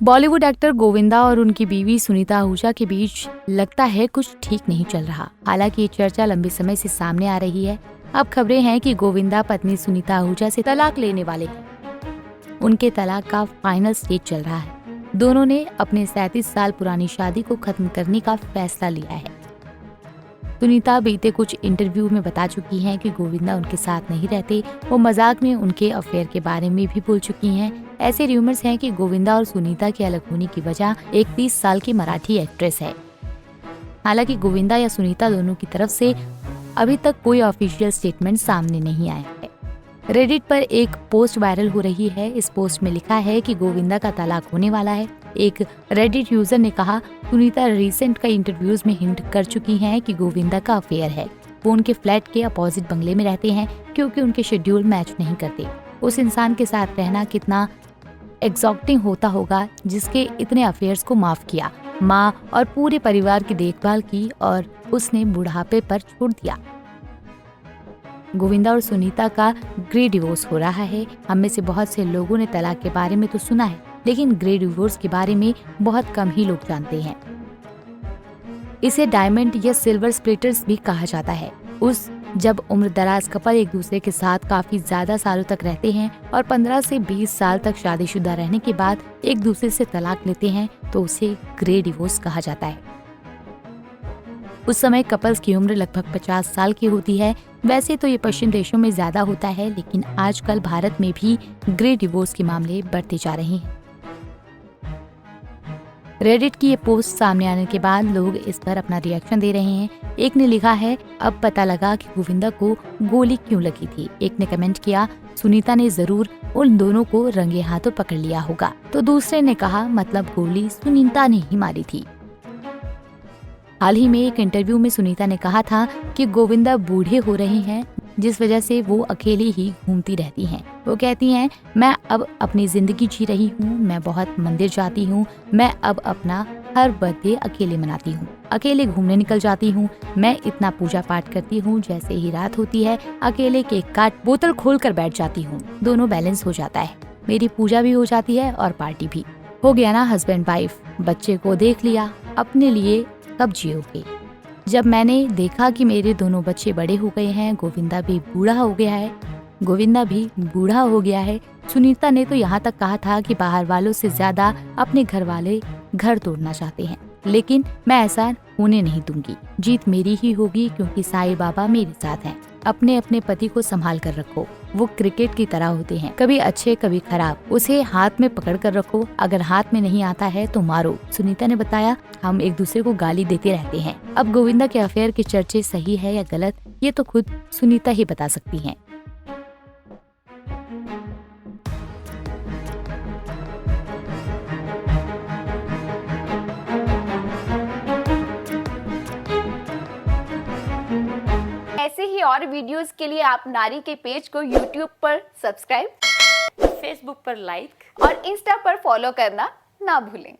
Bollywood actor Govinda और उनकी बीवी सुनीता आहूजा के बीच लगता है कुछ ठीक नहीं चल रहा। हालांकि ये चर्चा लंबे समय से सामने आ रही है। अब खबरें हैं कि गोविंदा पत्नी सुनीता आहूजा से तलाक लेने वाले हैं। उनके तलाक का फाइनल स्टेज चल रहा है। दोनों ने अपने 37 साल पुरानी शादी को खत्म करने का फैसला लिया है। सुनीता बीते कुछ इंटरव्यू में बता चुकी हैं कि गोविंदा उनके साथ नहीं रहते। वो मजाक में उनके अफेयर के बारे में भी बोल चुकी हैं। ऐसे र्यूमर्स हैं कि गोविंदा और सुनीता के अलग होने की वजह एक 30 साल की मराठी एक्ट्रेस है। हालांकि गोविंदा या सुनीता दोनों की तरफ से अभी तक कोई ऑफिशियल स्टेटमेंट सामने नहीं आया है। रेडिट पर एक पोस्ट वायरल हो रही है। इस पोस्ट में लिखा है कि गोविंदा का तलाक होने वाला है। एक रेडिट यूजर ने कहा, सुनीता रिसेंट कई इंटरव्यूज में हिंट कर चुकी हैं कि गोविंदा का अफेयर है। वो उनके फ्लैट के अपोजिट बंगले में रहते हैं क्योंकि उनके शेड्यूल मैच नहीं करते। उस इंसान के साथ रहना कितना एग्जॉस्टिंग होता होगा जिसके इतने अफेयर्स को माफ किया, माँ और पूरे परिवार की देखभाल की और उसने बुढ़ापे पर छोड़ दिया। गोविंदा और सुनीता का ग्रे डिवोर्स हो रहा है। हम में से बहुत से लोगों ने तलाक के बारे में तो सुना है, लेकिन ग्रे डिवोर्स के बारे में बहुत कम ही लोग जानते हैं। इसे डायमंड या सिल्वर स्प्लिटर्स भी कहा जाता है। जब उम्र दराज कपल एक दूसरे के साथ काफी ज्यादा सालों तक रहते हैं और 15 से 20 साल तक शादीशुदा रहने के बाद एक दूसरे से तलाक लेते हैं तो उसे ग्रे डिवोर्स कहा जाता है। उस समय कपल्स की उम्र लगभग 50 साल की होती है। वैसे तो ये पश्चिम देशों में ज्यादा होता है, लेकिन आजकल भारत में भी ग्रे डिवोर्स के मामले बढ़ते जा रहे हैं। रेडिट की ये पोस्ट सामने आने के बाद लोग इस पर अपना रिएक्शन दे रहे हैं। एक ने लिखा है, अब पता लगा कि गोविंदा को गोली क्यों लगी थी। एक ने कमेंट किया, सुनीता ने जरूर उन दोनों को रंगे हाथों पकड़ लिया होगा। तो दूसरे ने कहा, मतलब गोली सुनीता ने ही मारी थी। हाल ही में एक इंटरव्यू में सुनीता ने कहा था कि गोविंदा बूढ़े हो रहे हैं, जिस वजह से वो अकेली ही घूमती रहती हैं। वो कहती हैं, मैं अब अपनी जिंदगी जी रही हूँ, मैं बहुत मंदिर जाती हूँ, मैं अब अपना हर बर्थडे अकेले मनाती हूँ, अकेले घूमने निकल जाती हूँ, मैं इतना पूजा पाठ करती हूँ, जैसे ही रात होती है अकेले केक काट बोतल खोल कर बैठ जाती हूँ। दोनों बैलेंस हो जाता है, मेरी पूजा भी हो जाती है और पार्टी भी। हो गया ना हस्बैंड वाइफ, बच्चे को देख लिया, अपने लिए कब जियोगे। जब मैंने देखा कि मेरे दोनों बच्चे बड़े हो गए हैं, गोविंदा भी बूढ़ा हो गया है, सुनीता ने तो यहाँ तक कहा था कि बाहर वालों से ज्यादा अपने घर वाले घर तोड़ना चाहते हैं, लेकिन मैं ऐसा होने नहीं दूंगी। जीत मेरी ही होगी क्योंकि साईं बाबा मेरे साथ हैं। अपने अपने पति को संभाल कर रखो, वो क्रिकेट की तरह होते हैं, कभी अच्छे कभी खराब। उसे हाथ में पकड़ कर रखो, अगर हाथ में नहीं आता है तो मारो। सुनीता ने बताया, हम एक दूसरे को गाली देते रहते हैं। अब गोविंदा के अफेयर के चर्चे सही है या गलत, ये तो खुद सुनीता ही बता सकती हैं। ऐसे ही और वीडियोस के लिए आप नारी के पेज को YouTube पर सब्सक्राइब, फेसबुक पर लाइक और इंस्टा पर फॉलो करना ना भूलें।